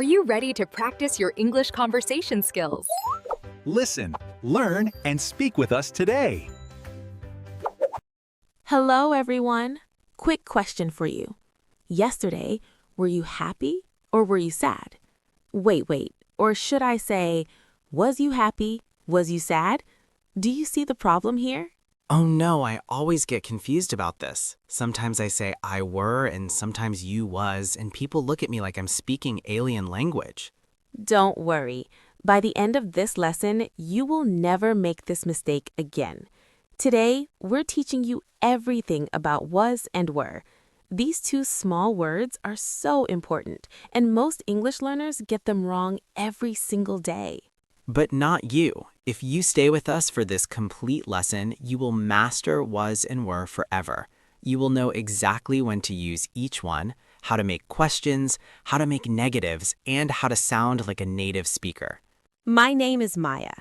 Are you ready to practice your English conversation skills? Listen, learn, and speak with us today. Hello, everyone. Quick question for you. Yesterday, were you happy or were you sad? Wait. Or should I say, was you happy? Was you sad? Do you see the problem here? Oh no, I always get confused about this. Sometimes I say I were and sometimes you was, and people look at me like I'm speaking alien language. Don't worry. By the end of this lesson, you will never make this mistake again. Today, we're teaching you everything about was and were. These two small words are so important, and most English learners get them wrong every single day. But not you. If you stay with us for this complete lesson, you will master was and were forever. You will know exactly when to use each one, how to make questions, how to make negatives, and how to sound like a native speaker. My name is Maya.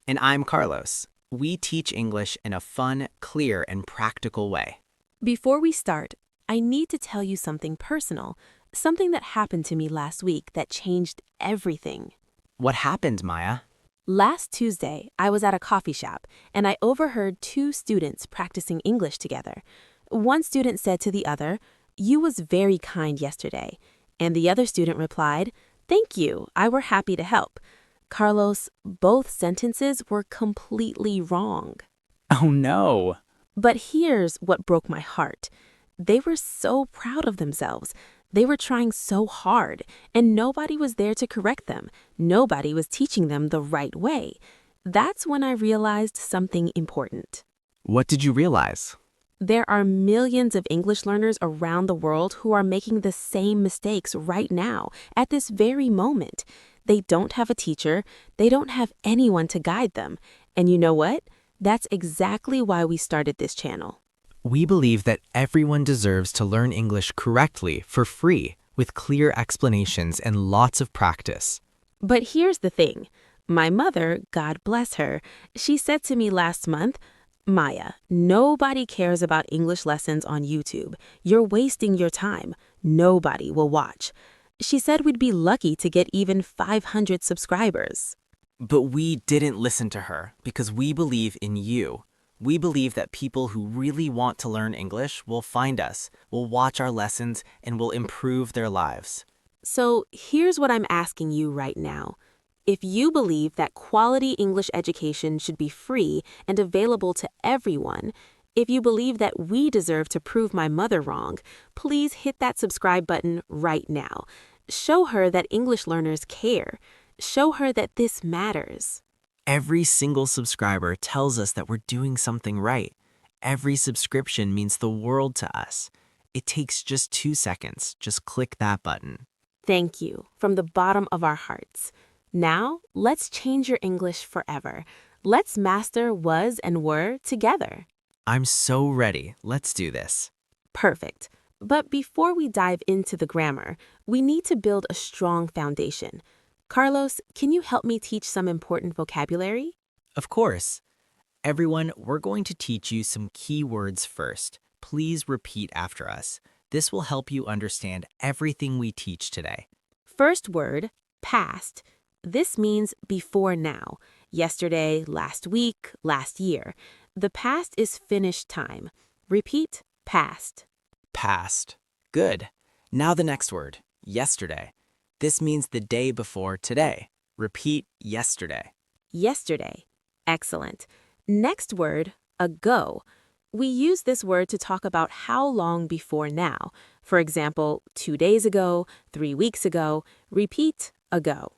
And I'm Carlos. We teach English in a fun, clear, and practical way. Before we start, I need to tell you something personal, something that happened to me last week that changed everything. What happened, Maya? Last Tuesday, I was at a coffee shop, and I overheard two students practicing English together. One student said to the other, "You was very kind yesterday." And the other student replied, "Thank you, I were happy to help." Carlos, both sentences were completely wrong. Oh no. But here's what broke my heart. They were so proud of themselves. They were trying so hard, and nobody was there to correct them. Nobody was teaching them the right way. That's when I realized something important. What did you realize? There are millions of English learners around the world who are making the same mistakes right now, at this very moment. They don't have a teacher. They don't have anyone to guide them. And you know what? That's exactly why we started this channel. We believe that everyone deserves to learn English correctly for free, with clear explanations and lots of practice. But here's the thing. My mother, God bless her, she said to me last month, "Maya, nobody cares about English lessons on YouTube. You're wasting your time. Nobody will watch." She said we'd be lucky to get even 500 subscribers. But we didn't listen to her because we believe in you. We believe that people who really want to learn English will find us, will watch our lessons, and will improve their lives. So here's what I'm asking you right now. If you believe that quality English education should be free and available to everyone, if you believe that we deserve to prove my mother wrong, please hit that subscribe button right now. Show her that English learners care. Show her that this matters. Every single subscriber tells us that we're doing something right. Every subscription means the world to us. It takes just 2 seconds. Just click that button. Thank you from the bottom of our hearts. Now, let's change your English forever. Let's master was and were together. I'm so ready. Let's do this. Perfect. But before we dive into the grammar, we need to build a strong foundation. Carlos, can you help me teach some important vocabulary? Of course. Everyone, we're going to teach you some key words first. Please repeat after us. This will help you understand everything we teach today. First word, past. This means before now. Yesterday, last week, last year. The past is finished time. Repeat, past. Past. Good. Now the next word, yesterday. This means the day before today. Repeat, yesterday. Yesterday. Excellent. Next word, ago. We use this word to talk about how long before now. For example, 2 days ago, 3 weeks ago. Repeat, ago.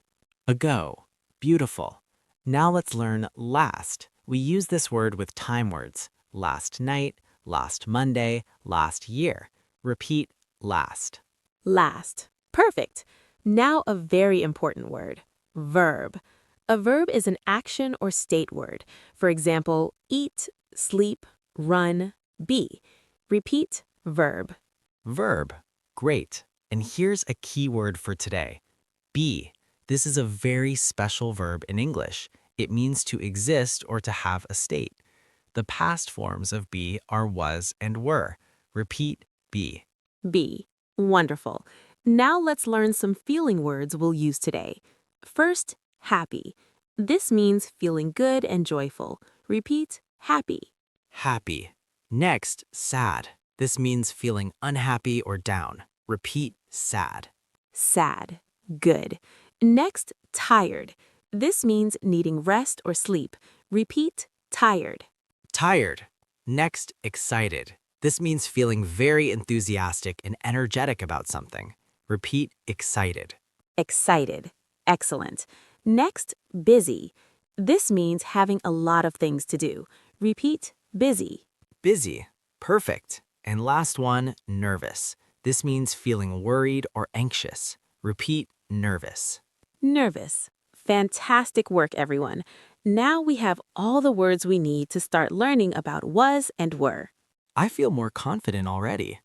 Ago. Beautiful. Now let's learn last. We use this word with time words. Last night, last Monday, last year. Repeat, last. Last. Perfect. Now a very important word, verb. A verb is an action or state word. For example, eat, sleep, run, be. Repeat, verb. Verb. Great. And here's a key word for today. Be. This is a very special verb in English. It means to exist or to have a state. The past forms of be are was and were. Repeat, be. Be. Wonderful. Now let's learn some feeling words we'll use today. First, happy. This means feeling good and joyful. Repeat, happy. Happy. Next, sad. This means feeling unhappy or down. Repeat, sad. Sad. Good. Next, tired. This means needing rest or sleep. Repeat, tired. Tired. Next, excited. This means feeling very enthusiastic and energetic about something. Repeat, excited. Excited. Excellent. Next, busy. This means having a lot of things to do. Repeat, busy. Busy. Perfect. And last one, nervous. This means feeling worried or anxious. Repeat, nervous. Nervous. Fantastic work, everyone. Now we have all the words we need to start learning about was and were. I feel more confident already.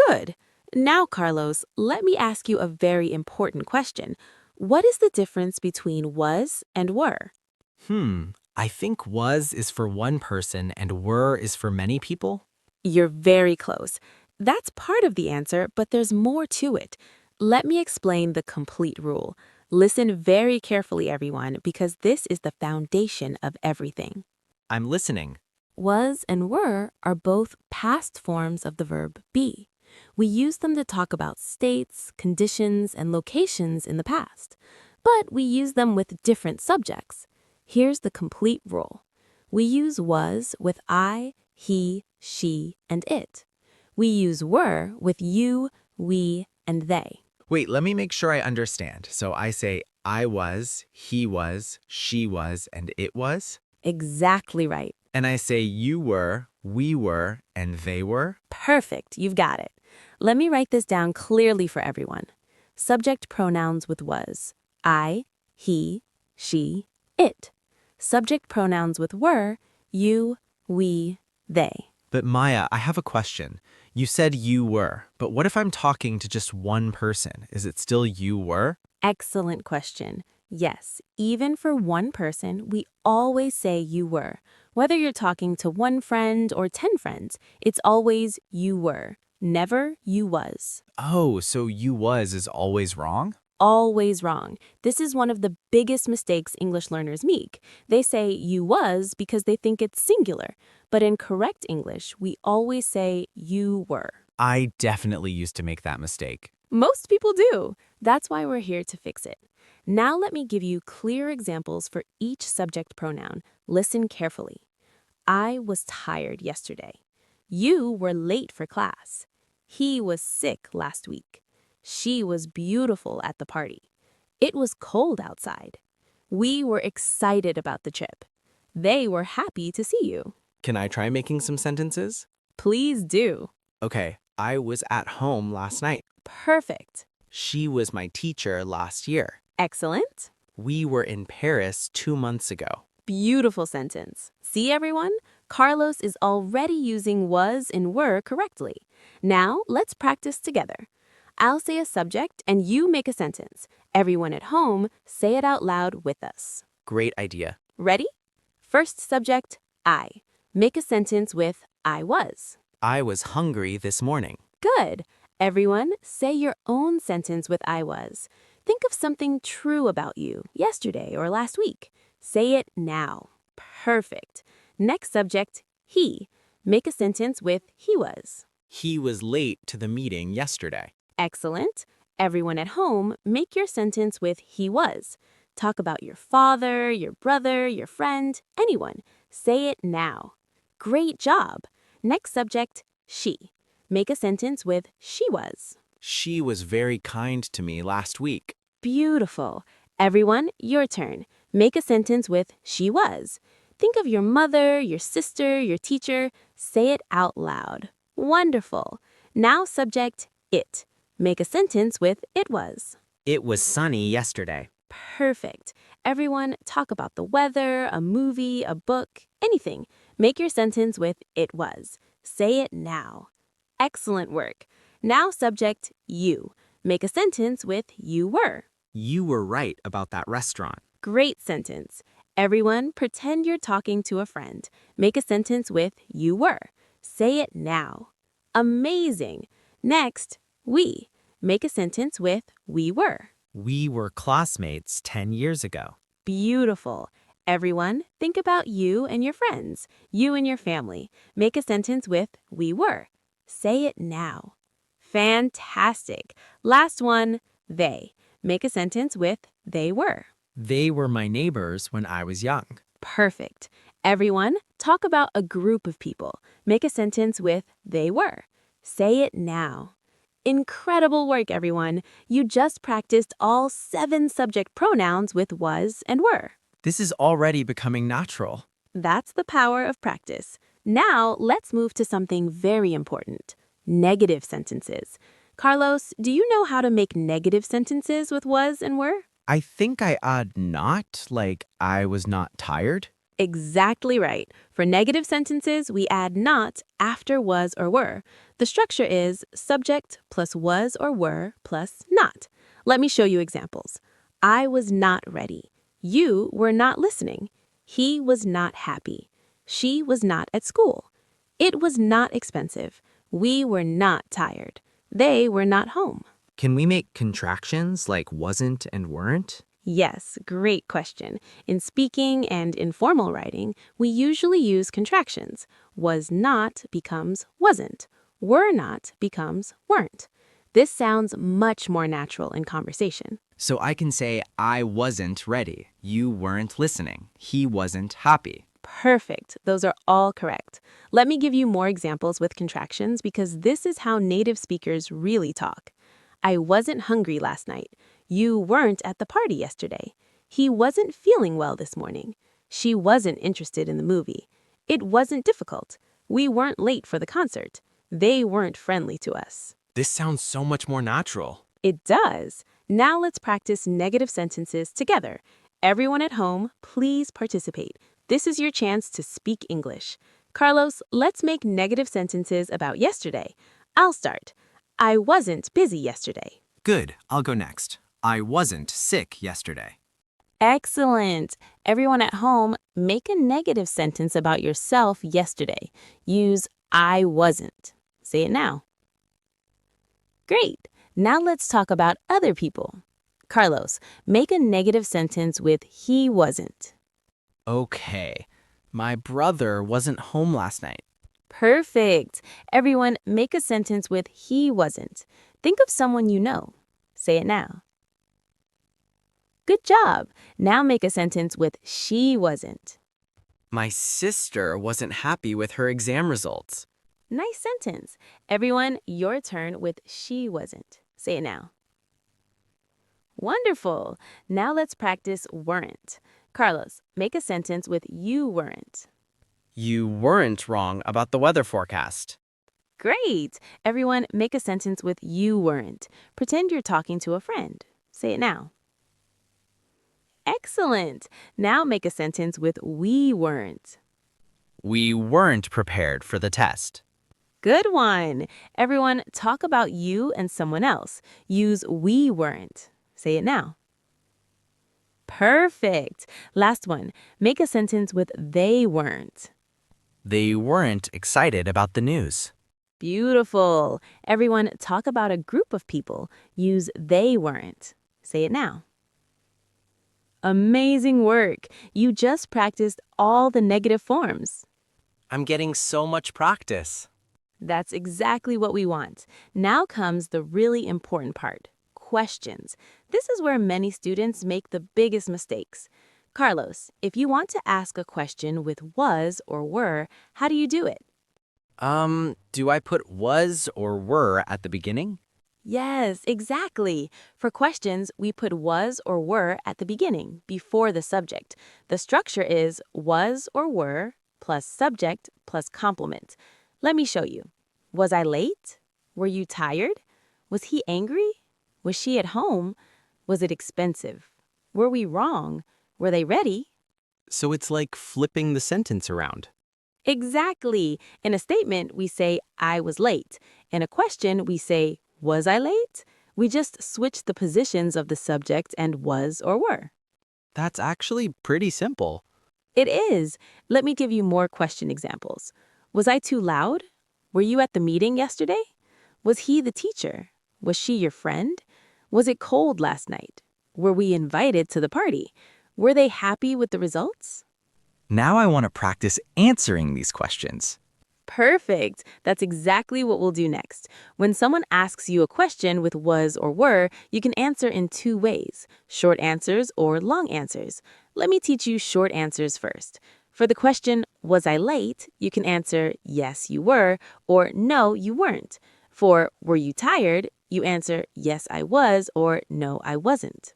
Good. Now, Carlos, let me ask you a very important question. What is the difference between was and were? I think was is for one person and were is for many people. You're very close. That's part of the answer, but there's more to it. Let me explain the complete rule. Listen very carefully, everyone, because this is the foundation of everything. I'm listening. Was and were are both past forms of the verb be. We use them to talk about states, conditions, and locations in the past. But we use them with different subjects. Here's the complete rule. We use was with I, he, she, and it. We use were with you, we, and they. Wait, let me make sure I understand. So I say I was, he was, she was, and it was? Exactly right. And I say you were, we were, and they were? Perfect, you've got it. Let me write this down clearly for everyone. Subject pronouns with was. I, he, she, it. Subject pronouns with were. You, we, they. But Maya, I have a question. You said you were, but what if I'm talking to just one person? Is it still you were? Excellent question. Yes, even for one person, we always say you were. Whether you're talking to one friend or 10 friends, it's always you were, never you was. Oh, so you was is always wrong? Always wrong. This is one of the biggest mistakes English learners make. They say you was because they think it's singular. But in correct English, we always say you were. I definitely used to make that mistake. Most people do. That's why we're here to fix it. Now let me give you clear examples for each subject pronoun. Listen carefully. I was tired yesterday. You were late for class. He was sick last week. She was beautiful at the party. It was cold outside. We were excited about the trip. They were happy to see you. Can I try making some sentences? Please do. Okay, I was at home last night. Perfect. She was my teacher last year. Excellent. We were in Paris 2 months ago. Beautiful sentence. See, everyone? Carlos is already using was and were correctly. Now, let's practice together. I'll say a subject and you make a sentence. Everyone at home, say it out loud with us. Great idea. Ready? First subject, I. Make a sentence with I was. I was hungry this morning. Good. Everyone, say your own sentence with I was. Think of something true about you yesterday or last week. Say it now. Perfect. Next subject, he. Make a sentence with he was. He was late to the meeting yesterday. Excellent. Everyone at home, make your sentence with he was. Talk about your father, your brother, your friend, anyone. Say it now. Great job. Next subject, she. Make a sentence with she was. She was very kind to me last week. Beautiful. Everyone, your turn. Make a sentence with she was. Think of your mother, your sister, your teacher. Say it out loud. Wonderful. Now subject, it. Make a sentence with it was. It was sunny yesterday. Perfect. Everyone, talk about the weather, a movie, a book, anything. Make your sentence with it was. Say it now. Excellent work. Now subject, you. Make a sentence with you were. You were right about that restaurant. Great sentence. Everyone, pretend you're talking to a friend. Make a sentence with you were. Say it now. Amazing. Next, we. make a sentence with we were. We were classmates 10 years ago. Beautiful. Everyone, think about you and your friends, you and your family. Make a sentence with we were. Say it now. Fantastic. Last one, they. Make a sentence with they were. They were my neighbors when I was young. Perfect. Everyone, talk about a group of people. Make a sentence with they were. Say it now. Incredible work, everyone. You just practiced all 7 subject pronouns with was and were. This is already becoming natural. That's the power of practice. Now, let's move to something very important. Negative sentences. Carlos, do you know how to make negative sentences with was and were? I think I add not, like I was not tired. Exactly right. For negative sentences, we add not after was or were. The structure is subject plus was or were plus not. Let me show you examples. I was not ready. You were not listening. He was not happy. She was not at school. It was not expensive. We were not tired. They were not home. Can we make contractions like wasn't and weren't? Yes, great question. In speaking and informal writing, we usually use contractions. Was not becomes wasn't. Were not becomes weren't. This sounds much more natural in conversation. So I can say, I wasn't ready. You weren't listening. He wasn't happy. Perfect. Those are all correct. Let me give you more examples with contractions because this is how native speakers really talk. I wasn't hungry last night. You weren't at the party yesterday. He wasn't feeling well this morning. She wasn't interested in the movie. It wasn't difficult. We weren't late for the concert. They weren't friendly to us. This sounds so much more natural. It does. Now let's practice negative sentences together. Everyone at home, please participate. This is your chance to speak English. Carlos, let's make negative sentences about yesterday. I'll start. I wasn't busy yesterday. Good, I'll go next. I wasn't sick yesterday. Excellent. Everyone at home, make a negative sentence about yourself yesterday. Use I wasn't. Say it now. Great. Now let's talk about other people. Carlos, make a negative sentence with he wasn't. Okay. My brother wasn't home last night. Perfect. Everyone, make a sentence with he wasn't. Think of someone you know. Say it now. Good job. Now make a sentence with she wasn't. My sister wasn't happy with her exam results. Nice sentence. Everyone, your turn with she wasn't. Say it now. Wonderful. Now let's practice weren't. Carlos, make a sentence with you weren't. You weren't wrong about the weather forecast. Great. Everyone, make a sentence with you weren't. Pretend you're talking to a friend. Say it now. Excellent. Now make a sentence with we weren't. We weren't prepared for the test. Good one. Everyone, talk about you and someone else. Use we weren't. Say it now. Perfect. Last one. Make a sentence with they weren't. They weren't excited about the news. Beautiful. Everyone, talk about a group of people. Use they weren't. Say it now. Amazing work. You just practiced all the negative forms. I'm getting so much practice. That's exactly what we want. Now comes the really important part. Questions. This is where many students make the biggest mistakes. Carlos, if you want to ask a question with was or were, how do you do it? Do I put was or were at the beginning? Yes, exactly. For questions, we put was or were at the beginning, before the subject. The structure is was or were plus subject plus complement. Let me show you. Was I late? Were you tired? Was he angry? Was she at home? Was it expensive? Were we wrong? Were they ready? So it's like flipping the sentence around. Exactly. In a statement, we say, I was late. In a question, we say, was I late? We just switch the positions of the subject and was or were. That's actually pretty simple. It is. Let me give you more question examples. Was I too loud? Were you at the meeting yesterday? Was he the teacher? Was she your friend? Was it cold last night? Were we invited to the party? Were they happy with the results? Now I want to practice answering these questions. Perfect. That's exactly what we'll do next. When someone asks you a question with was or were, you can answer in two ways, short answers or long answers. Let me teach you short answers first. For the question, was I late? You can answer, yes, you were, or no, you weren't. For were you tired? You answer, yes, I was, or no, I wasn't.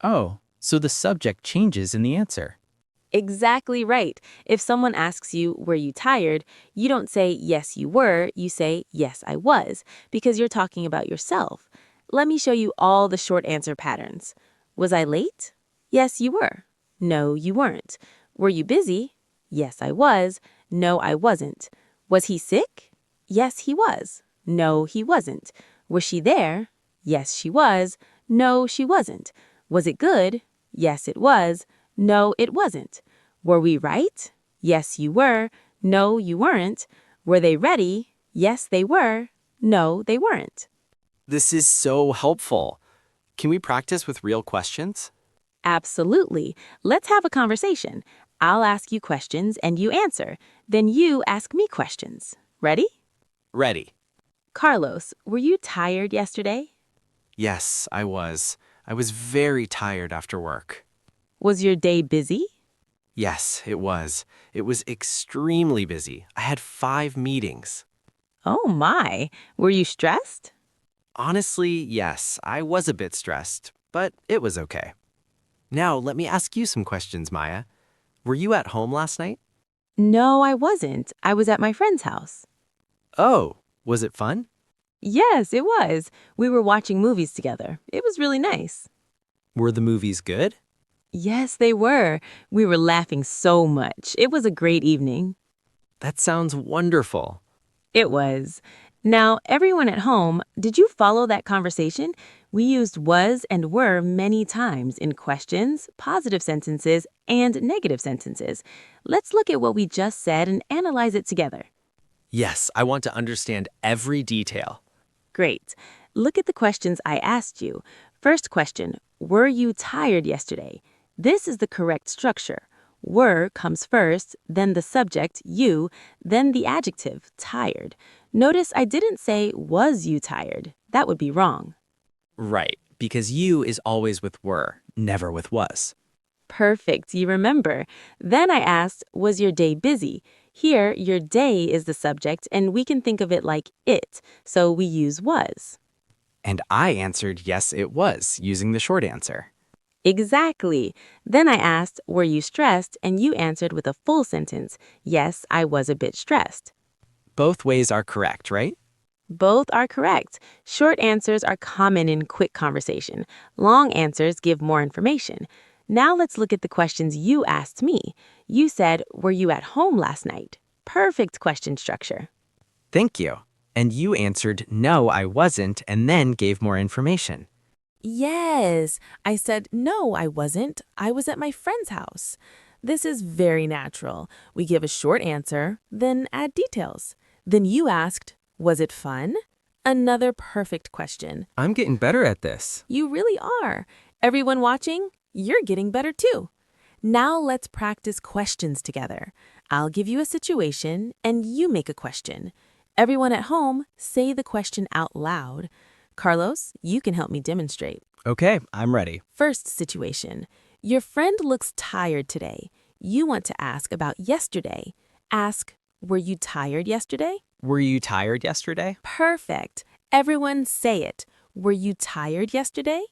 Oh, so the subject changes in the answer. Exactly right. If someone asks you, were you tired? You don't say, yes, you were. You say, yes, I was, because you're talking about yourself. Let me show you all the short answer patterns. Was I late? Yes, you were. No, you weren't. Were you busy? Yes, I was. No, I wasn't. Was he sick? Yes, he was. No, he wasn't. Was she there? Yes, she was. No, she wasn't. Was it good? Yes, it was. No, it wasn't. Were we right? Yes, you were. No, you weren't. Were they ready? Yes, they were. No, they weren't. This is so helpful. Can we practice with real questions? Absolutely. Let's have a conversation. I'll ask you questions and you answer. Then you ask me questions. Ready? Ready. Carlos, were you tired yesterday? Yes, I was. I was very tired after work. Was your day busy? Yes, it was. It was extremely busy. I had 5 meetings. Oh my. Were you stressed? Honestly, yes, I was a bit stressed, but it was okay. Now, let me ask you some questions, Maya. Were you at home last night? No, I wasn't. I was at my friend's house. Oh, was it fun? Yes, it was. We were watching movies together. It was really nice. Were the movies good? Yes, they were. We were laughing so much. It was a great evening. That sounds wonderful. It was. Now, everyone at home, did you follow that conversation? We used was and were many times in questions, positive sentences, and negative sentences. Let's look at what we just said and analyze it together. Yes, I want to understand every detail. Great. Look at the questions I asked you. First question, were you tired yesterday? This is the correct structure. Were comes first, then the subject, you, then the adjective, tired. Notice I didn't say, was you tired? That would be wrong. Right, because you is always with were, never with was. Perfect, you remember. Then I asked, was your day busy? Here, your day is the subject, and we can think of it like it, so we use was. And I answered yes, it was, using the short answer. Exactly. Then I asked, were you stressed? And you answered with a full sentence, yes, I was a bit stressed. Both ways are correct, right? Both are correct. Short answers are common in quick conversation. Long answers give more information. Now let's look at the questions you asked me. You said, were you at home last night? Perfect question structure. Thank you. And you answered no, I wasn't, and then gave more information. Yes, I said, no, I wasn't. I was at my friend's house. This is very natural. We give a short answer, then add details. Then you asked, was it fun? Another perfect question. I'm getting better at this. You really are. Everyone watching, you're getting better too. Now let's practice questions together. I'll give you a situation and you make a question. Everyone at home, say the question out loud. Carlos, you can help me demonstrate. Okay, I'm ready. First situation. Your friend looks tired today. You want to ask about yesterday. Ask, were you tired yesterday? Were you tired yesterday? Perfect. Everyone say it. Were you tired yesterday?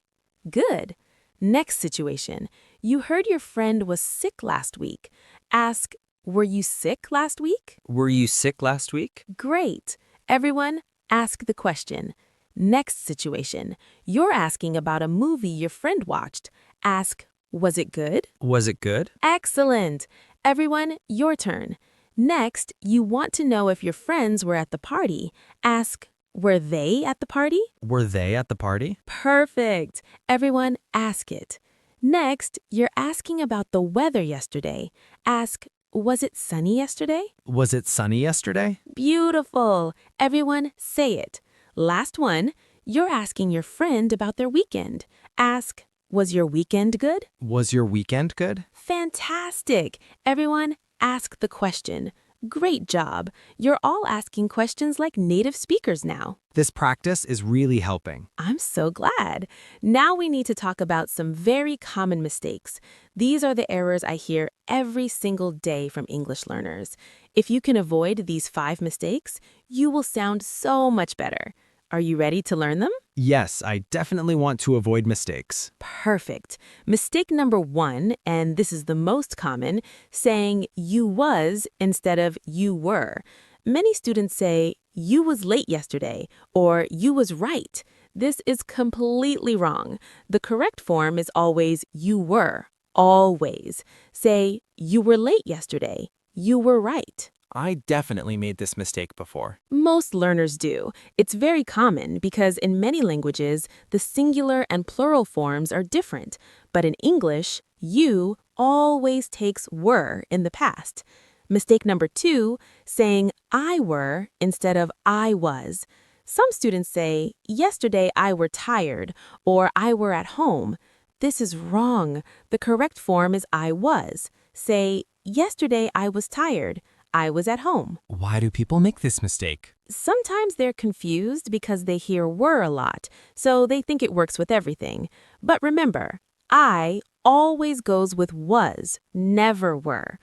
Good. Next situation. You heard your friend was sick last week. Ask, were you sick last week? Were you sick last week? Great. Everyone, ask the question. Next situation. You're asking about a movie your friend watched. Ask, was it good? Was it good? Excellent. Everyone, your turn. Next, you want to know if your friends were at the party. Ask, were they at the party? Were they at the party? Perfect. Everyone, ask it. Next, you're asking about the weather yesterday. Ask, was it sunny yesterday? Was it sunny yesterday? Beautiful. Everyone, say it. Last one, You're asking your friend about their weekend. Ask, was your weekend good? Was your weekend good? Fantastic! Everyone, ask the question. Great job. You're all asking questions like native speakers now. This practice is really helping. I'm so glad. Now we need to talk about some very common mistakes. These are the errors I hear every single day from English learners. If you can avoid these 5 mistakes, you will sound so much better. Are you ready to learn them? Yes, I definitely want to avoid mistakes. Perfect. Mistake number 1, and this is the most common, saying you was instead of you were. Many students say, you was late yesterday, or you was right. This is completely wrong. The correct form is always you were, always. Say, you were late yesterday. You were right. I definitely made this mistake before. Most learners do. It's very common because in many languages, the singular and plural forms are different. But in English, you always takes were in the past. Mistake number 2, saying I were instead of I was. Some students say, yesterday I were tired, or I were at home. This is wrong. The correct form is I was. Say, yesterday I was tired. I was at home. Why do people make this mistake? Sometimes they're confused because they hear were a lot, so they think it works with everything. But remember, I always goes with was, never were.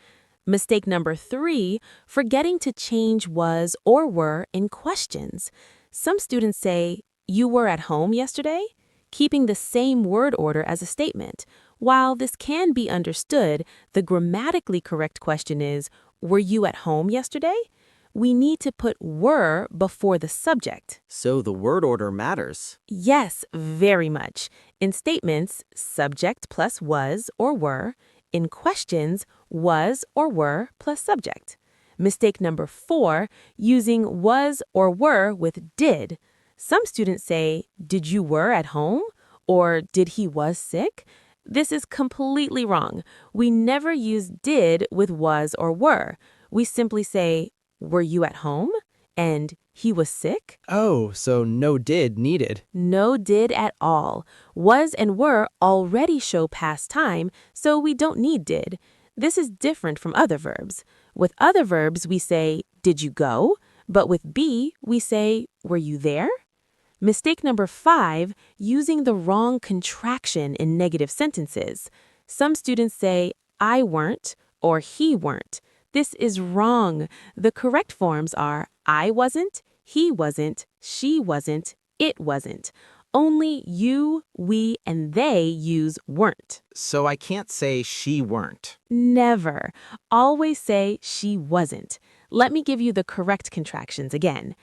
Mistake number 3, forgetting to change was or were in questions. Some students say, you were at home yesterday, keeping the same word order as a statement. While this can be understood, the grammatically correct question is, were you at home yesterday? We need to put were before the subject. So the word order matters. Yes, very much. In statements, subject plus was or were. In questions, was or were plus subject. Mistake number 4, using was or were with did. Some students say, did you were at home? Or did he was sick? This is completely wrong. We never use did with was or were. We simply say, were you at home? And he was sick? Oh, so no did needed. No did at all. Was and were already show past time, so we don't need did. This is different from other verbs. With other verbs, we say, did you go? But with be, we say, were you there? Mistake number 5, using the wrong contraction in negative sentences. Some students say, I weren't or he weren't. This is wrong. The correct forms are I wasn't, he wasn't, she wasn't, it wasn't. Only you, we, and they use weren't. So I can't say she weren't. Never. Always say she wasn't. Let me give you the correct contractions again.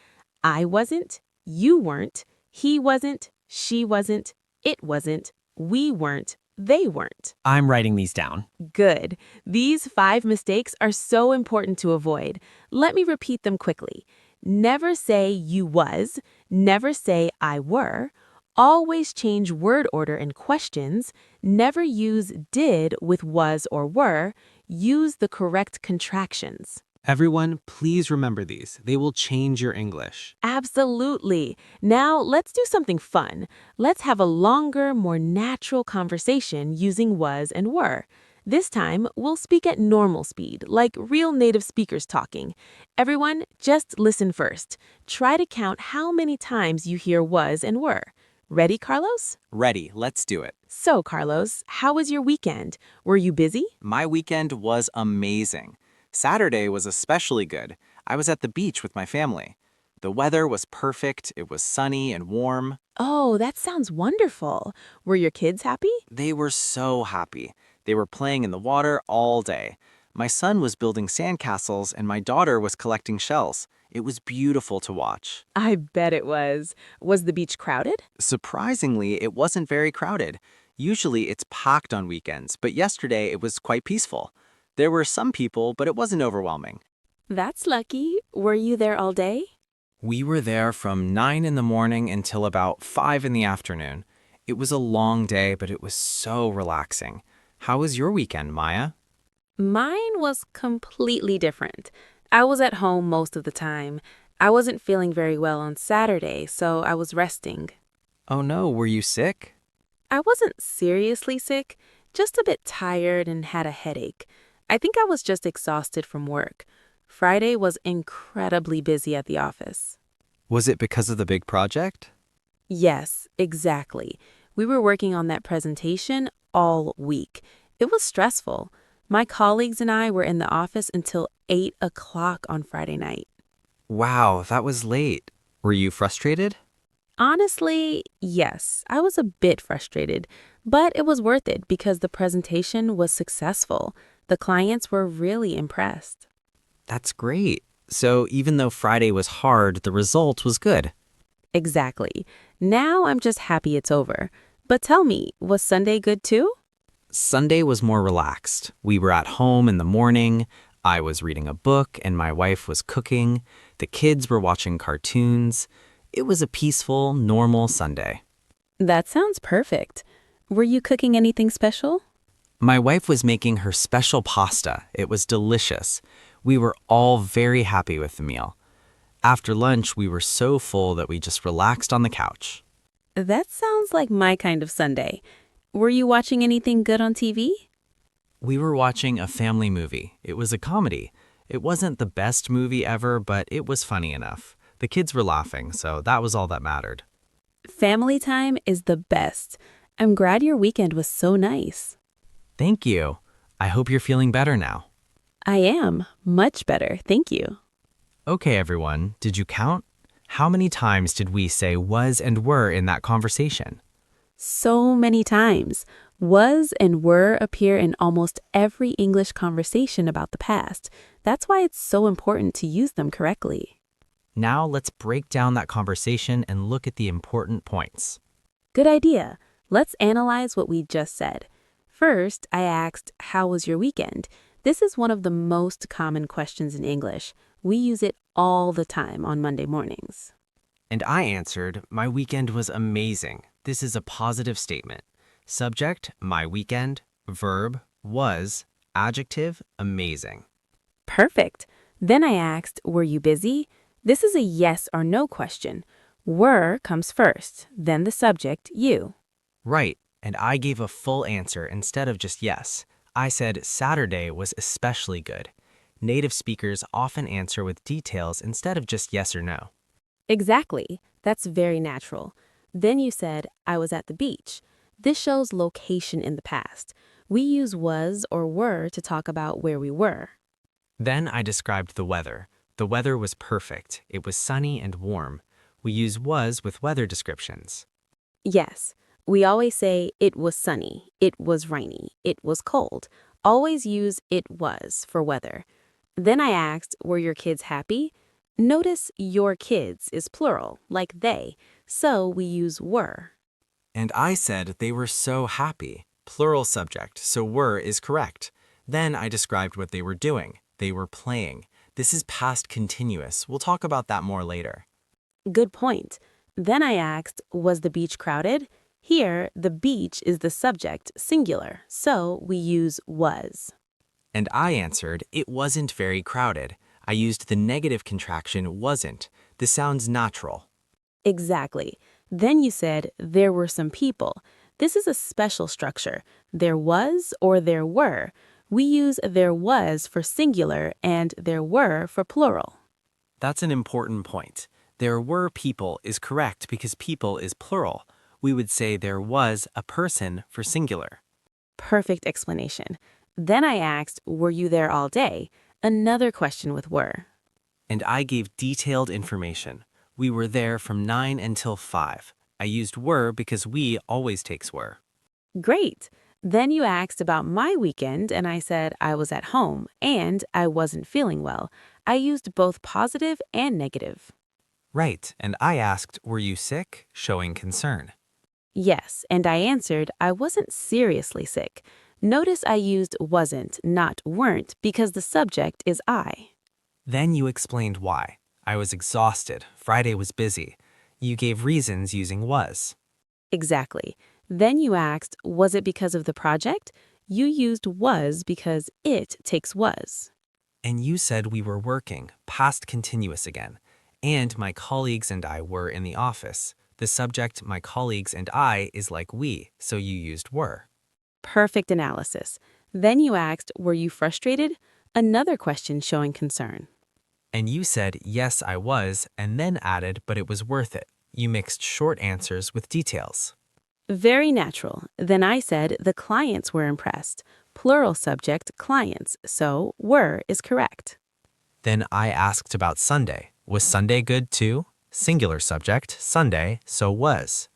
I wasn't, you weren't, he wasn't, she wasn't, it wasn't, we weren't, they weren't. I'm writing these down. Good. These 5 mistakes are so important to avoid. Let me repeat them quickly. Never say you was, never say I were, always change word order in questions, never use did with was or were, use the correct contractions. Everyone, please remember these. They will change your English. Absolutely. Now let's do something fun. Let's have a longer, more natural conversation using was and were. This time, we'll speak at normal speed, like real native speakers talking. Everyone, just listen first. Try to count how many times you hear was and were. Ready, Carlos? Ready, let's do it. So, Carlos, how was your weekend? Were you busy? My weekend was amazing. Saturday was especially good. I was at the beach with my family. The weather was perfect. It was sunny and warm. Oh, that sounds wonderful. Were your kids happy? They were so happy. They were playing in the water all day. My son was building sandcastles and my daughter was collecting shells. It was beautiful to watch. I bet it was. Was the beach crowded? Surprisingly, it wasn't very crowded. Usually it's packed on weekends, but yesterday it was quite peaceful. There were some people, but it wasn't overwhelming. That's lucky. Were you there all day? We were there from 9 in the morning until about 5 in the afternoon. It was a long day, but it was so relaxing. How was your weekend, Maya? Mine was completely different. I was at home most of the time. I wasn't feeling very well on Saturday, so I was resting. Oh no, were you sick? I wasn't seriously sick, just a bit tired and had a headache. I think I was just exhausted from work. Friday was incredibly busy at the office. Was it because of the big project? Yes, exactly. We were working on that presentation all week. It was stressful. My colleagues and I were in the office until 8 o'clock on Friday night. Wow, that was late. Were you frustrated? Honestly, yes, I was a bit frustrated, but it was worth it because the presentation was successful. The clients were really impressed. That's great. So even though Friday was hard, the result was good. Exactly. Now I'm just happy it's over. But tell me, was Sunday good too? Sunday was more relaxed. We were at home in the morning. I was reading a book and my wife was cooking. The kids were watching cartoons. It was a peaceful, normal Sunday. That sounds perfect. Were you cooking anything special? My wife was making her special pasta. It was delicious. We were all very happy with the meal. After lunch, we were so full that we just relaxed on the couch. That sounds like my kind of Sunday. Were you watching anything good on TV? We were watching a family movie. It was a comedy. It wasn't the best movie ever, but it was funny enough. The kids were laughing, so that was all that mattered. Family time is the best. I'm glad your weekend was so nice. Thank you. I hope you're feeling better now. I am. Much better, thank you. Okay, everyone, did you count? How many times did we say was and were in that conversation? So many times. Was and were appear in almost every English conversation about the past. That's why it's so important to use them correctly. Now let's break down that conversation and look at the important points. Good idea. Let's analyze what we just said. First, I asked, how was your weekend? This is one of the most common questions in English. We use it all the time on Monday mornings. And I answered, my weekend was amazing. This is a positive statement. Subject, my weekend. Verb, was. Adjective, amazing. Perfect. Then I asked, were you busy? This is a yes or no question. Were comes first, then the subject, you. Right, and I gave a full answer instead of just yes. I said Saturday was especially good. Native speakers often answer with details instead of just yes or no. Exactly. That's very natural. Then you said, I was at the beach. This shows location in the past. We use was or were to talk about where we were. Then I described the weather. The weather was perfect. It was sunny and warm. We use was with weather descriptions. Yes, we always say it was sunny, it was rainy, it was cold. Always use it was for weather. Then I asked, were your kids happy? Notice your kids is plural, like they, so we use were. And I said they were so happy. Plural subject, so were is correct. Then I described what they were doing. They were playing. This is past continuous. We'll talk about that more later. Good point. Then I asked, was the beach crowded? Here, the beach is the subject, singular, so we use was. And I answered, it wasn't very crowded. I used the negative contraction wasn't. This sounds natural. Exactly. Then you said, there were some people. This is a special structure. There was or there were. We use there was for singular and there were for plural. That's an important point. There were people is correct because people is plural. We would say there was a person for singular. Perfect explanation. Then I asked, were you there all day? Another question with were. And I gave detailed information. We were there from 9 until 5. I used were because we always takes were. Great. Then you asked about my weekend, and I said I was at home and I wasn't feeling well. I used both positive and negative. Right, and I asked, were you sick? Showing concern. Yes, and I answered I wasn't seriously sick. Notice I used wasn't, not weren't, because the subject is I. Then you explained why. I was exhausted. Friday was busy. You gave reasons using was. Exactly. Then you asked, was it because of the project? You used was because it takes was. And you said we were working, past continuous again. And my colleagues and I were in the office. The subject, my colleagues and I, is like we, so you used were. Perfect analysis. Then you asked, were you frustrated? Another question showing concern. And you said, yes, I was, and then added, but it was worth it. You mixed short answers with details. Very natural. Then I said the clients were impressed. Plural subject, clients, so were is correct. Then I asked about Sunday. Was Sunday good too? Singular subject, Sunday, so was.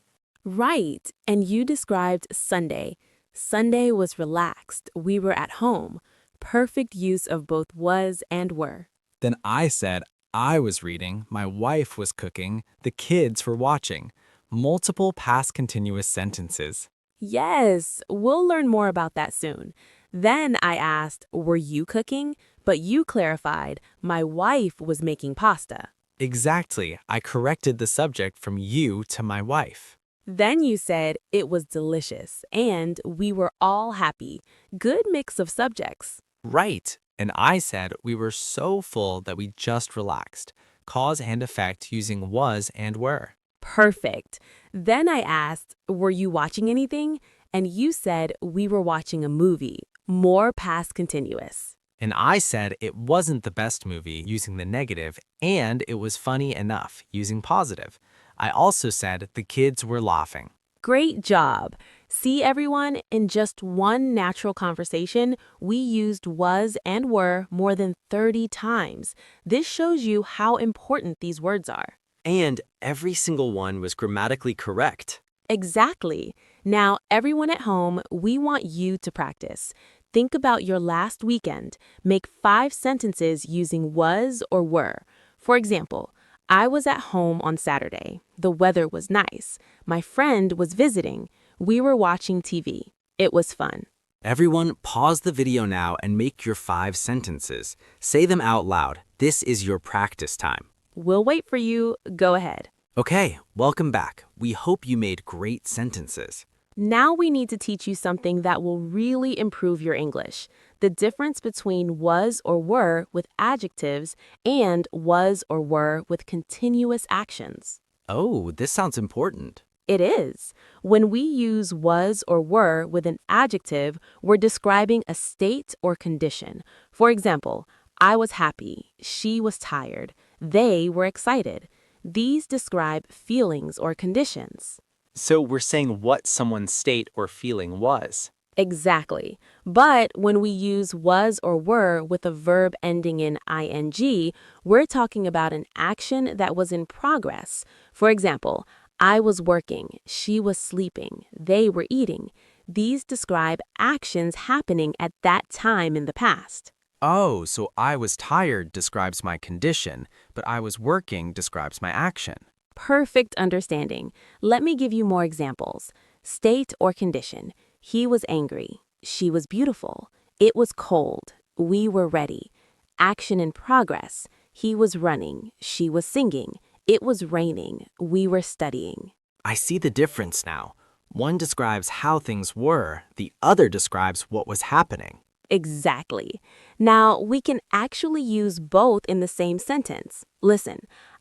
Right, and you described Sunday. Sunday was relaxed. We were at home. Perfect use of both was and were. Then I said, I was reading, my wife was cooking, the kids were watching. Multiple past continuous sentences. Yes, we'll learn more about that soon. Then I asked, were you cooking? But you clarified, my wife was making pasta. Exactly, I corrected the subject from you to my wife. Then you said it was delicious and we were all happy. Good mix of subjects. Right, and I said we were so full that we just relaxed. Cause and effect using was and were. Perfect. Then I asked, were you watching anything? And you said we were watching a movie. More past continuous. And I said it wasn't the best movie using the negative, and it was funny enough using positive. I also said the kids were laughing. Great job. See, everyone, in just one natural conversation, we used was and were more than 30 times. This shows you how important these words are. And every single one was grammatically correct. Exactly. Now, everyone at home, we want you to practice. Think about your last weekend. Make 5 sentences using was or were. For example, I was at home on Saturday. The weather was nice. My friend was visiting. We were watching TV. It was fun. Everyone, pause the video now and make your 5 sentences. Say them out loud. This is your practice time. We'll wait for you. Go ahead. Okay, welcome back. We hope you made great sentences. Now we need to teach you something that will really improve your English. The difference between was or were with adjectives and was or were with continuous actions. Oh, this sounds important. It is. When we use was or were with an adjective, we're describing a state or condition. For example, I was happy, she was tired, they were excited. These describe feelings or conditions. So we're saying what someone's state or feeling was. Exactly. But when we use was or were with a verb ending in ing, we're talking about an action that was in progress. For example, I was working, she was sleeping, they were eating. These describe actions happening at that time in the past. Oh, so I was tired describes my condition, but I was working describes my action. Perfect understanding. Let me give you more examples. State or condition. He was angry. She was beautiful. It was cold. We were ready. Action in progress. He was running. She was singing. It was raining. We were studying. I see the difference now. One describes how things were, the other describes what was happening. Exactly. Now, we can actually use both in the same sentence. Listen,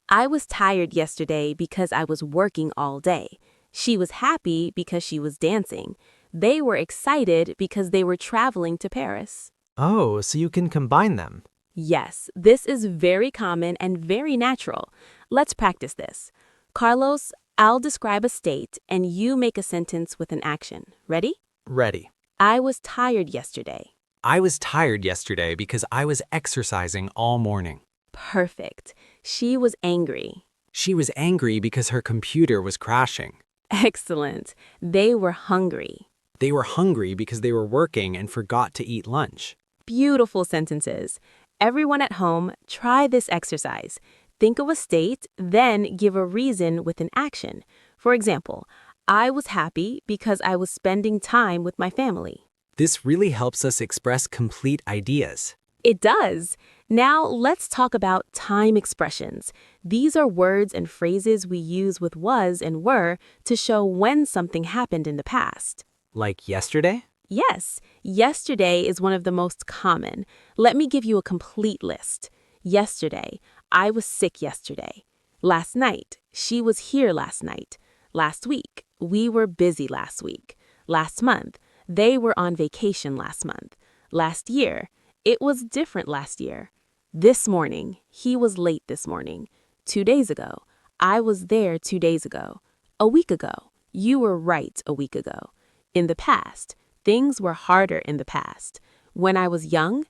I was tired yesterday because I was working all day. She was happy because she was dancing. They were excited because they were traveling to Paris. Oh, so you can combine them. Yes, this is very common and very natural. Let's practice this. Carlos, I'll describe a state and you make a sentence with an action. Ready? Ready. I was tired yesterday. I was tired yesterday because I was exercising all morning. Perfect. She was angry. She was angry because her computer was crashing. Excellent. They were hungry. They were hungry because they were working and forgot to eat lunch. Beautiful sentences. Everyone at home, try this exercise. Think of a state, then give a reason with an action. For example, I was happy because I was spending time with my family. This really helps us express complete ideas. It does. Now let's talk about time expressions. These are words and phrases we use with was and were to show when something happened in the past. Like yesterday? Yes, yesterday is one of the most common. Let me give you a complete list. Yesterday, I was sick yesterday. Last night, she was here last night. Last week, we were busy last week. Last month, they were on vacation last month. Last year, it was different last year. This morning, he was late this morning. 2 days ago, I was there 2 days ago. A week ago, you were right a week ago. In the past, things were harder in the past. When I was young,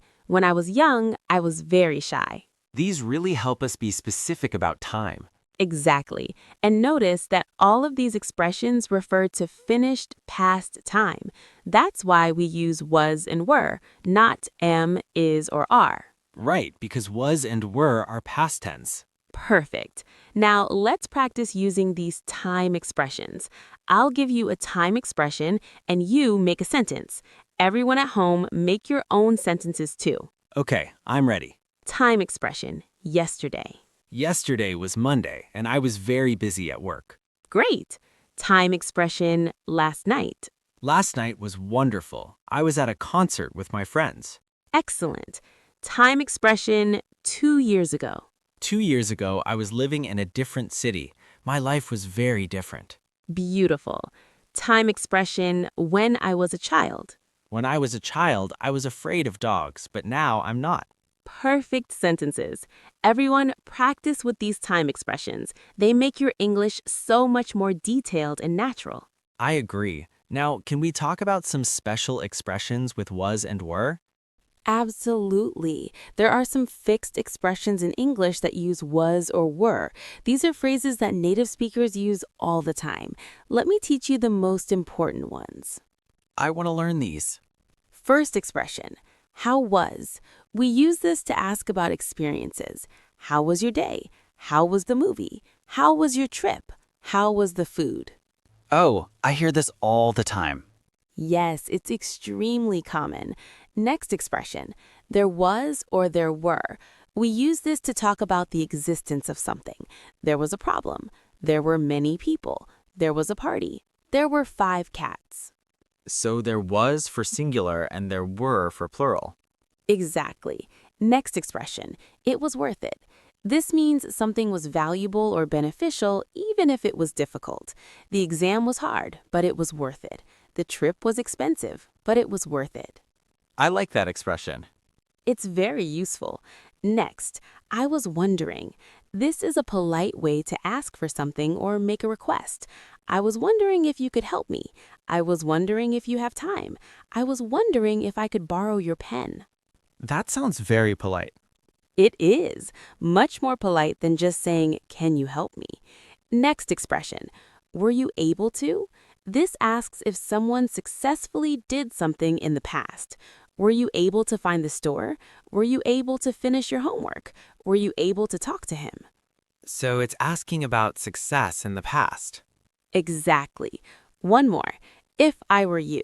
I was very shy. These really help us be specific about time. Exactly. And notice that all of these expressions refer to finished past time. That's why we use was and were, not am, is, or are. Right, because was and were are past tense. Perfect. Now let's practice using these time expressions. I'll give you a time expression and you make a sentence. Everyone at home, make your own sentences too. Okay, I'm ready. Time expression, yesterday. Yesterday was Monday, and I was very busy at work. Great. Time expression, last night. Last night was wonderful. I was at a concert with my friends. Excellent. Time expression, 2 years ago. 2 years ago, I was living in a different city. My life was very different. Beautiful. Time expression, when I was a child. When I was a child, I was afraid of dogs, but now I'm not. Perfect sentences. Everyone, practice with these time expressions. They make your English so much more detailed and natural. I agree. Now, can we talk about some special expressions with was and were? Absolutely. There are some fixed expressions in English that use was or were. These are phrases that native speakers use all the time. Let me teach you the most important ones. I want to learn these. First expression, how was? We use this to ask about experiences. How was your day? How was the movie? How was your trip? How was the food? Oh, I hear this all the time. Yes, it's extremely common. Next expression, there was or there were. We use this to talk about the existence of something. There was a problem. There were many people. There was a party. There were 5 cats. So there was for singular and there were for plural. Exactly. Next expression, it was worth it. This means something was valuable or beneficial even if it was difficult. The exam was hard, but it was worth it. The trip was expensive, but it was worth it. I like that expression. It's very useful. Next, I was wondering. This is a polite way to ask for something or make a request. I was wondering if you could help me. I was wondering if you have time. I was wondering if I could borrow your pen. That sounds very polite. It is much more polite than just saying, "Can you help me?" Next expression, were you able to? This asks if someone successfully did something in the past. Were you able to find the store? Were you able to finish your homework? Were you able to talk to him? So it's asking about success in the past. Exactly. One more. If I were you.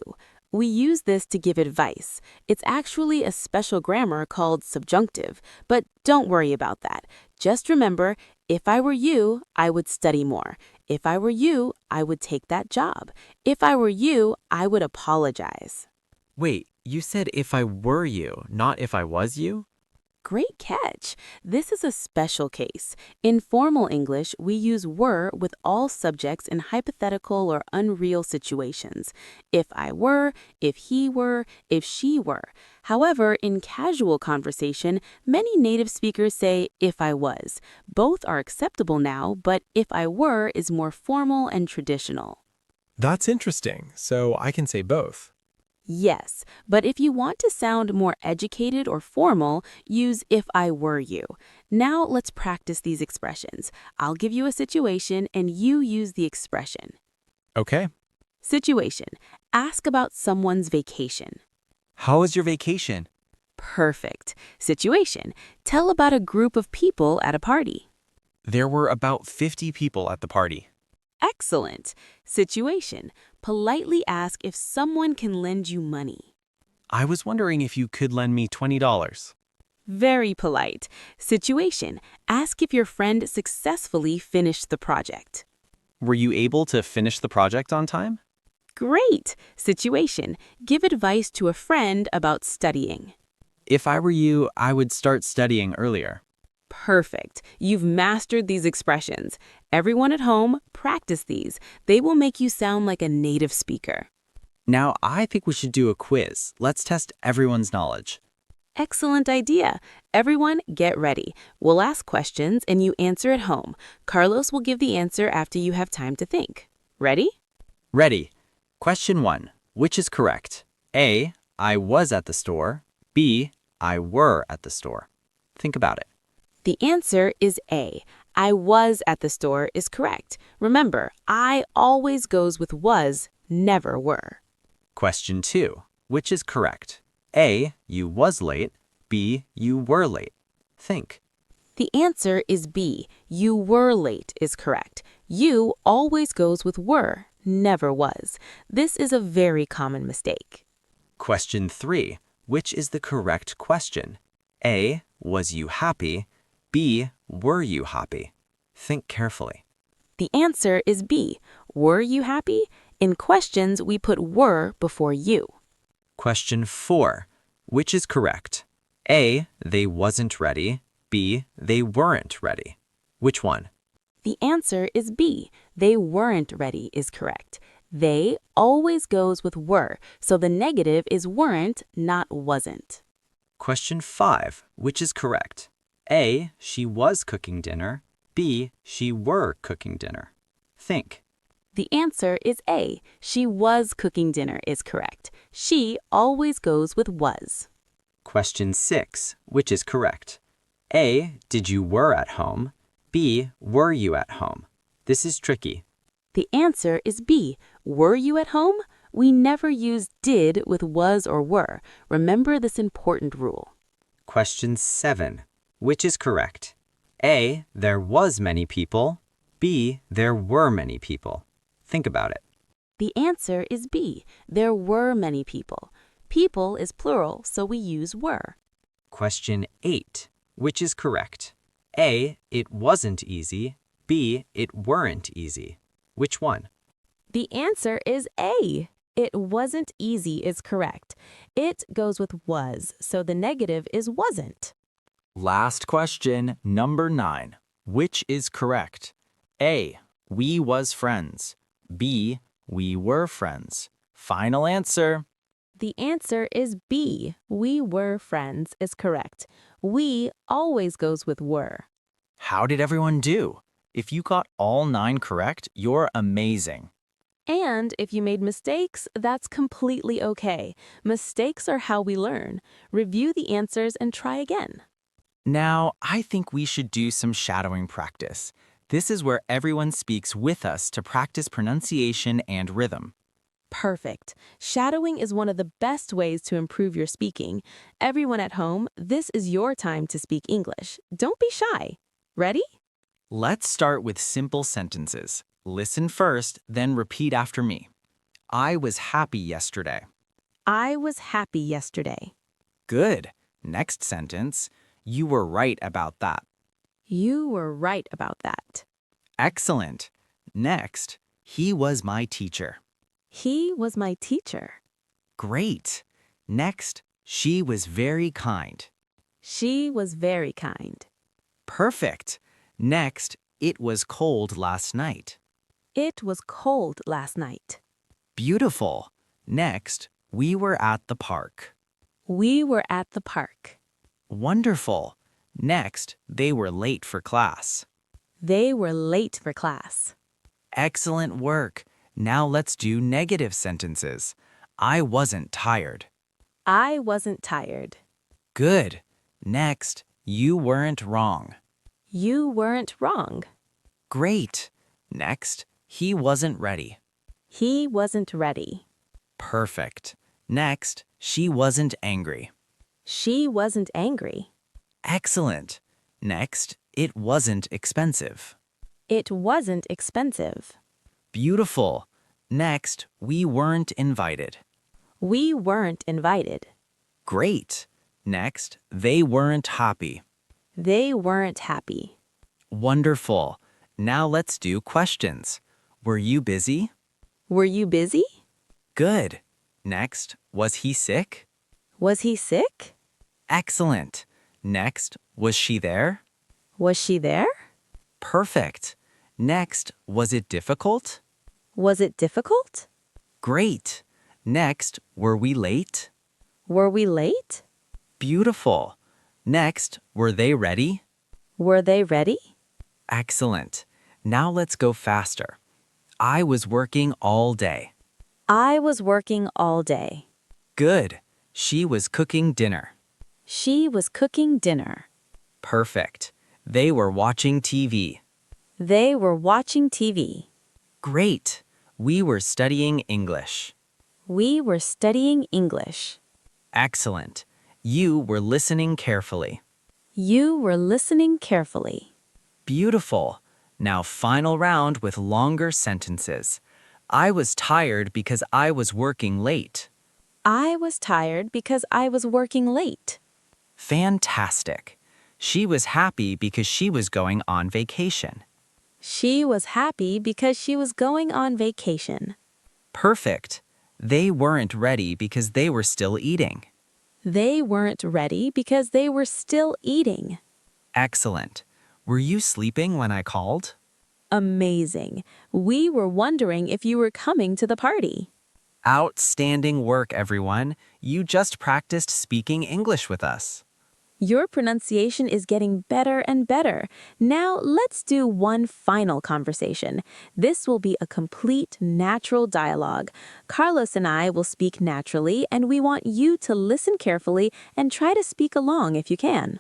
We use this to give advice. It's actually a special grammar called subjunctive, but don't worry about that. Just remember, if I were you, I would study more. If I were you, I would take that job. If I were you, I would apologize. Wait, you said if I were you, not if I was you? Great catch. This is a special case. In formal English, we use were with all subjects in hypothetical or unreal situations. If I were, if he were, if she were. However, in casual conversation, many native speakers say if I was. Both are acceptable now, but if I were is more formal and traditional. That's interesting. So I can say both. Yes, but if you want to sound more educated or formal, use if I were you. Now let's practice these expressions. I'll give you a situation and you use the expression. Okay. Situation. Ask about someone's vacation. How was your vacation? Perfect. Situation. Tell about a group of people at a party. There were about 50 people at the party. Excellent. Situation. Politely ask if someone can lend you money. I was wondering if you could lend me $20. Very polite. Situation. Ask if your friend successfully finished the project. Were you able to finish the project on time? Great. Situation. Give advice to a friend about studying. If I were you, I would start studying earlier. Perfect. You've mastered these expressions. Everyone at home, practice these. They will make you sound like a native speaker. Now, I think we should do a quiz. Let's test everyone's knowledge. Excellent idea. Everyone, get ready. We'll ask questions and you answer at home. Carlos will give the answer after you have time to think. Ready? Ready. Question 1. Which is correct? A, I was at the store. B, I were at the store. Think about it. The answer is A. I was at the store is correct. Remember, I always goes with was, never were. Question 2. Which is correct? A, you was late. B, you were late. Think. The answer is B. You were late is correct. You always goes with were, never was. This is a very common mistake. Question 3. Which is the correct question? A, was you happy? B, were you happy? Think carefully. The answer is B. Were you happy? In questions, we put were before you. Question 4. Which is correct? A, they wasn't ready. B, they weren't ready. Which one? The answer is B. They weren't ready is correct. They always goes with were, so the negative is weren't, not wasn't. Question 5. Which is correct? A, she was cooking dinner. B, she were cooking dinner. Think. The answer is A. She was cooking dinner is correct. She always goes with was. Question 6. Which is correct? A, did you were at home? B, were you at home? This is tricky. The answer is B. Were you at home? We never use did with was or were. Remember this important rule. Question 7. Which is correct? A, there was many people. B, there were many people. Think about it. The answer is B. There were many people. People is plural, so we use were. Question 8. Which is correct? A, it wasn't easy. B, it weren't easy. Which one? The answer is A. It wasn't easy is correct. It goes with was, so the negative is wasn't. Last question, number 9. Which is correct? A, we was friends. B, we were friends. Final answer. The answer is B. We were friends is correct. We always goes with were. How did everyone do? If you got all 9 correct, you're amazing. And if you made mistakes, that's completely okay. Mistakes are how we learn. Review the answers and try again. Now, I think we should do some shadowing practice. This is where everyone speaks with us to practice pronunciation and rhythm. Perfect. Shadowing is one of the best ways to improve your speaking. Everyone at home, this is your time to speak English. Don't be shy. Ready? Let's start with simple sentences. Listen first, then repeat after me. I was happy yesterday. I was happy yesterday. Good. Next sentence. You were right about that. You were right about that. Excellent. Next. He was my teacher. He was my teacher. Great. Next. She was very kind. She was very kind. Perfect. Next. It was cold last night. It was cold last night. Beautiful. Next. We were at the park. We were at the park. Wonderful. Next. They were late for class. They were late for class. Excellent work. Now let's do negative sentences. I wasn't tired. I wasn't tired. Good. Next. You weren't wrong. You weren't wrong. Great. Next. He wasn't ready. He wasn't ready. Perfect. Next. She wasn't angry. She wasn't angry. Excellent. Next. It wasn't expensive. It wasn't expensive. Beautiful. Next. We weren't invited. We weren't invited. Great. Next. They weren't happy. They weren't happy. Wonderful. Now let's do questions. Were you busy? Were you busy? Good. Next. Was he sick? Was he sick? Excellent. Next. Was she there? Was she there? Perfect. Next, was it difficult? Was it difficult? Great. Next, were we late? Were we late? Beautiful. Next, were they ready? Were they ready? Excellent. Now let's go faster. I was working all day. I was working all day. Good. She was cooking dinner. She was cooking dinner. Perfect. They were watching TV. They were watching TV. Great. We were studying English. We were studying English. Excellent. You were listening carefully. You were listening carefully. Beautiful. Now final round with longer sentences. I was tired because I was working late. I was tired because I was working late. Fantastic. She was happy because she was going on vacation. She was happy because she was going on vacation. Perfect. They weren't ready because they were still eating. They weren't ready because they were still eating. Excellent. Were you sleeping when I called? Amazing. We were wondering if you were coming to the party. Outstanding work, everyone. You just practiced speaking English with us. Your pronunciation is getting better and better. Now let's do one final conversation. This will be a complete natural dialogue. Carlos and I will speak naturally, and we want you to listen carefully and try to speak along if you can.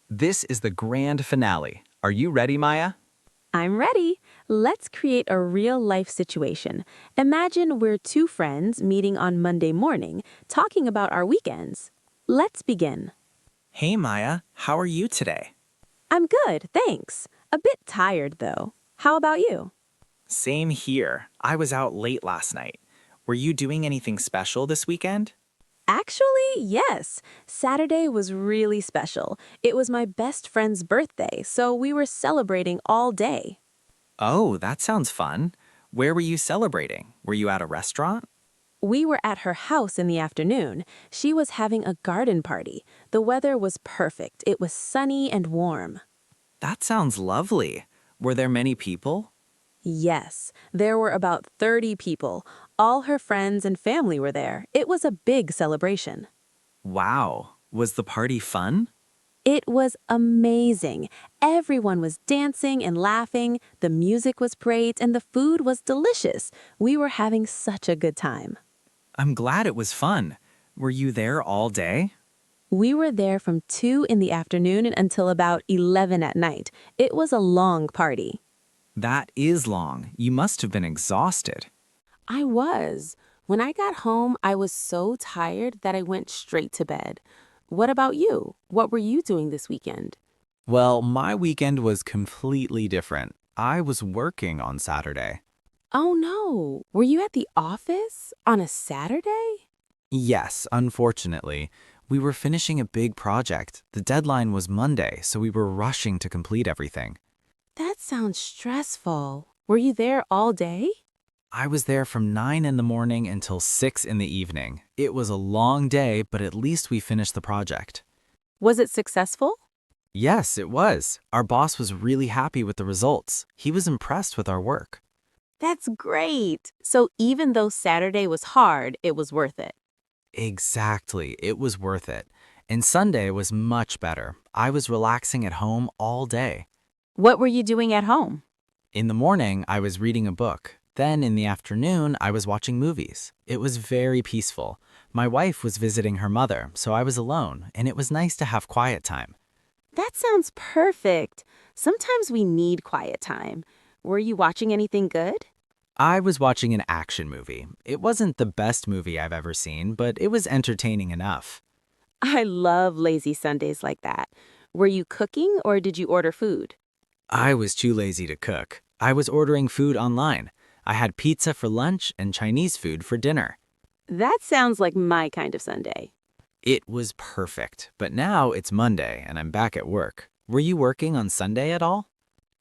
This is the grand finale. Are you ready, Maya? I'm ready. Let's create a real-life situation. Imagine we're two friends meeting on Monday morning, talking about our weekends. Let's begin. Hey Maya, how are you today? I'm good, thanks. A bit tired, though. How about you? Same here. I was out late last night. Were you doing anything special this weekend? Actually, yes. Saturday was really special. It was my best friend's birthday, so we were celebrating all day. Oh, that sounds fun. Where were you celebrating? Were you at a restaurant? We were at her house in the afternoon. She was having a garden party. The weather was perfect. It was sunny and warm. That sounds lovely. Were there many people? Yes, there were about 30 people. All her friends and family were there. It was a big celebration. Wow. Was the party fun? It was amazing. Everyone was dancing and laughing. The music was great and the food was delicious. We were having such a good time. I'm glad it was fun. Were you there all day? We were there from 2 in the afternoon until about 11 at night. It was a long party. That is long. You must have been exhausted. I was. When I got home, I was so tired that I went straight to bed. What about you? What were you doing this weekend? Well, my weekend was completely different. I was working on Saturday. Oh no, were you at the office on a Saturday? Yes, unfortunately. We were finishing a big project. The deadline was Monday, so we were rushing to complete everything. That sounds stressful. Were you there all day? I was there from 9 in the morning until 6 in the evening. It was a long day, but at least we finished the project. Was it successful? Yes, it was. Our boss was really happy with the results. He was impressed with our work. That's great. So even though Saturday was hard, it was worth it. Exactly. It was worth it. And Sunday was much better. I was relaxing at home all day. What were you doing at home? In the morning, I was reading a book. Then in the afternoon, I was watching movies. It was very peaceful. My wife was visiting her mother, so I was alone, and it was nice to have quiet time. That sounds perfect. Sometimes we need quiet time. Were you watching anything good? I was watching an action movie. It wasn't the best movie I've ever seen, but it was entertaining enough. I love lazy Sundays like that. Were you cooking or did you order food? I was too lazy to cook. I was ordering food online. I had pizza for lunch and Chinese food for dinner. That sounds like my kind of Sunday. It was perfect, but now it's Monday and I'm back at work. Were you working on Sunday at all?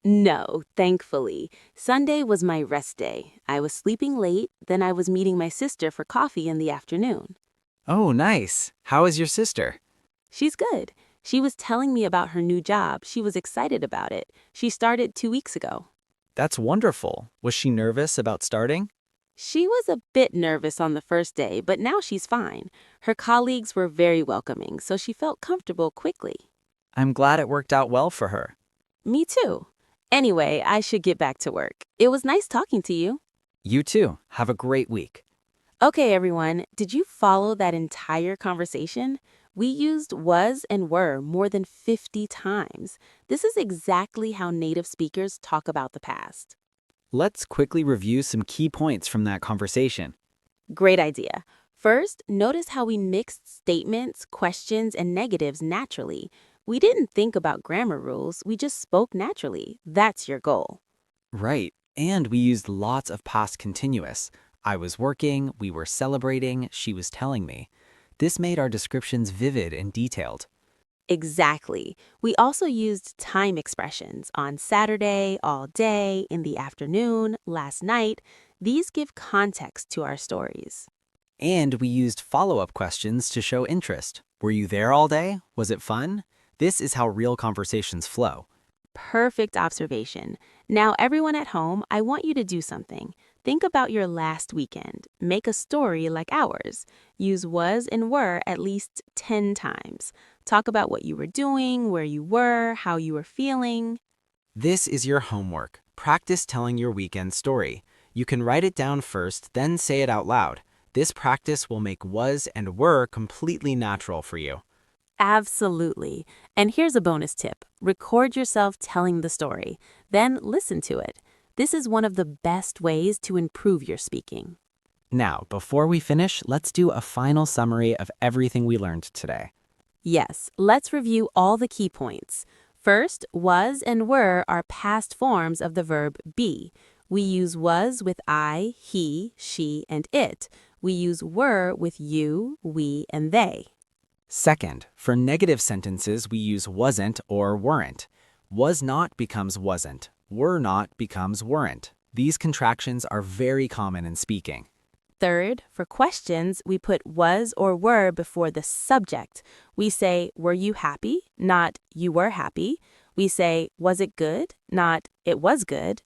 No, thankfully. Sunday was my rest day. I was sleeping late, then I was meeting my sister for coffee in the afternoon. Oh, nice. How is your sister? She's good. She was telling me about her new job. She was excited about it. She started 2 weeks ago. That's wonderful. Was she nervous about starting? She was a bit nervous on the first day, but now she's fine. Her colleagues were very welcoming, so she felt comfortable quickly. I'm glad it worked out well for her. Me too. Anyway, I should get back to work. It was nice talking to you. You too. Have a great week. Okay, everyone, did you follow that entire conversation? We used was and were more than 50 times. This is exactly how native speakers talk about the past. Let's quickly review some key points from that conversation. Great idea. First, notice how we mixed statements, questions, and negatives naturally. We didn't think about grammar rules, we just spoke naturally. That's your goal. Right. And we used lots of past continuous. I was working, we were celebrating, she was telling me. This made our descriptions vivid and detailed. Exactly. We also used time expressions on Saturday, all day, in the afternoon, last night. These give context to our stories. And we used follow-up questions to show interest. Were you there all day? Was it fun? This is how real conversations flow. Perfect observation. Now, everyone at home, I want you to do something. Think about your last weekend. Make a story like ours. Use was and were at least 10 times. Talk about what you were doing, where you were, how you were feeling. This is your homework. Practice telling your weekend story. You can write it down first, then say it out loud. This practice will make was and were completely natural for you. Absolutely. And here's a bonus tip. Record yourself telling the story, then listen to it. This is one of the best ways to improve your speaking. Now, before we finish, let's do a final summary of everything we learned today. Yes, let's review all the key points. First, was and were are past forms of the verb be. We use was with I, he, she, and it. We use were with you, we, and they. Second, for negative sentences, we use wasn't or weren't. Was not becomes wasn't. Were not becomes weren't. These contractions are very common in speaking. Third, for questions, we put was or were before the subject. We say, were you happy? Not, you were happy. We say, was it good? Not, it was good.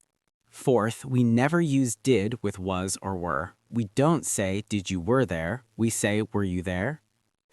Fourth, we never use did with was or were. We don't say, did you were there? We say, were you there?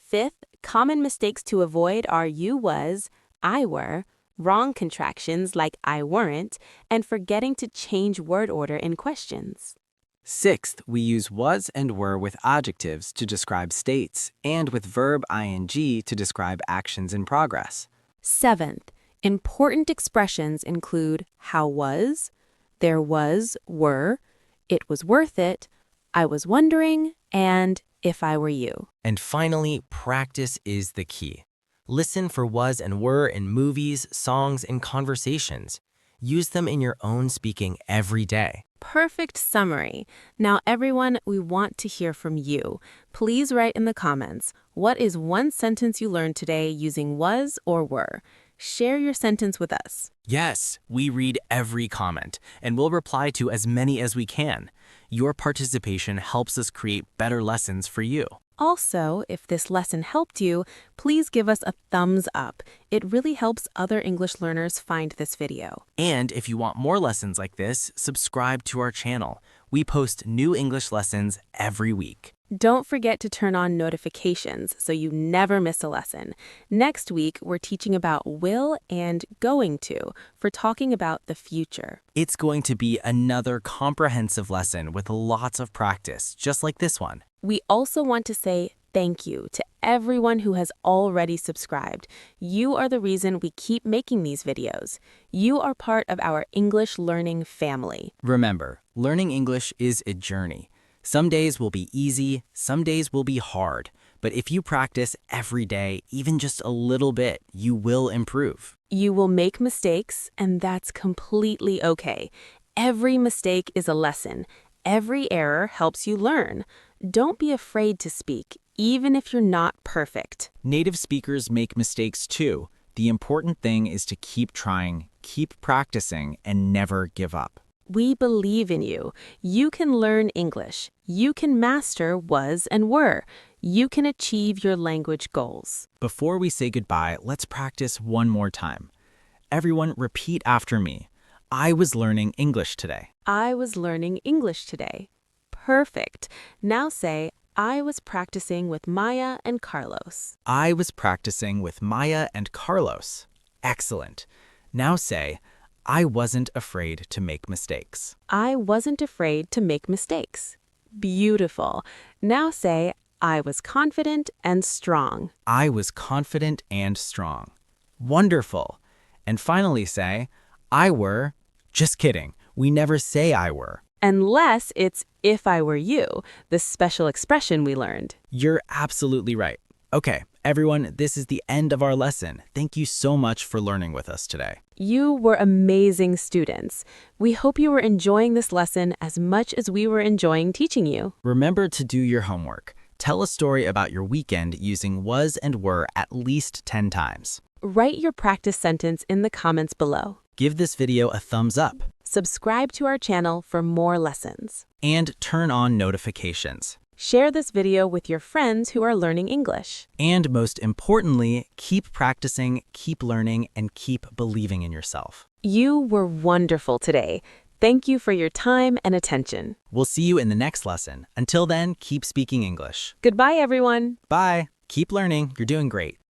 Fifth, common mistakes to avoid are you was, I were, wrong contractions like I weren't, and forgetting to change word order in questions. Sixth, we use was and were with adjectives to describe states and with verb ing to describe actions in progress. Seventh, important expressions include how was, there was, were, it was worth it, I was wondering, and if I were you. And finally, practice is the key. Listen for was and were in movies, songs, and conversations. Use them in your own speaking every day. Perfect summary. Now, everyone, we want to hear from you. Please write in the comments, what is one sentence you learned today using was or were? Share your sentence with us. Yes, we read every comment, and we'll reply to as many as we can. Your participation helps us create better lessons for you. Also, if this lesson helped you, please give us a thumbs up. It really helps other English learners find this video. And if you want more lessons like this, subscribe to our channel. We post new English lessons every week. Don't forget to turn on notifications so you never miss a lesson. Next week, we're teaching about will and going to for talking about the future. It's going to be another comprehensive lesson with lots of practice, just like this one. We also want to say thank you to everyone who has already subscribed. You are the reason we keep making these videos. You are part of our English learning family. Remember, learning English is a journey. Some days will be easy, some days will be hard. But if you practice every day, even just a little bit, you will improve. You will make mistakes, and that's completely okay. Every mistake is a lesson. Every error helps you learn. Don't be afraid to speak, even if you're not perfect. Native speakers make mistakes too. The important thing is to keep trying, keep practicing, and never give up. We believe in you. You can learn English. You can master was and were. You can achieve your language goals. Before we say goodbye, let's practice one more time. Everyone repeat after me. I was learning English today. I was learning English today. Perfect. Now say, I was practicing with Maya and Carlos. I was practicing with Maya and Carlos. Excellent. Now say, I wasn't afraid to make mistakes. I wasn't afraid to make mistakes. Beautiful. Now say, I was confident and strong. I was confident and strong. Wonderful. And finally say, I were. Just kidding. We never say I were. Unless it's if I were you, the special expression we learned. You're absolutely right. Okay, everyone, this is the end of our lesson. Thank you so much for learning with us today. You were amazing students. We hope you were enjoying this lesson as much as we were enjoying teaching you. Remember to do your homework. Tell a story about your weekend using was and were at least 10 times. Write your practice sentence in the comments below. Give this video a thumbs up. Subscribe to our channel for more lessons. And turn on notifications. Share this video with your friends who are learning English. And most importantly, keep practicing, keep learning, and keep believing in yourself. You were wonderful today. Thank you for your time and attention. We'll see you in the next lesson. Until then, keep speaking English. Goodbye, everyone. Bye. Keep learning. You're doing great.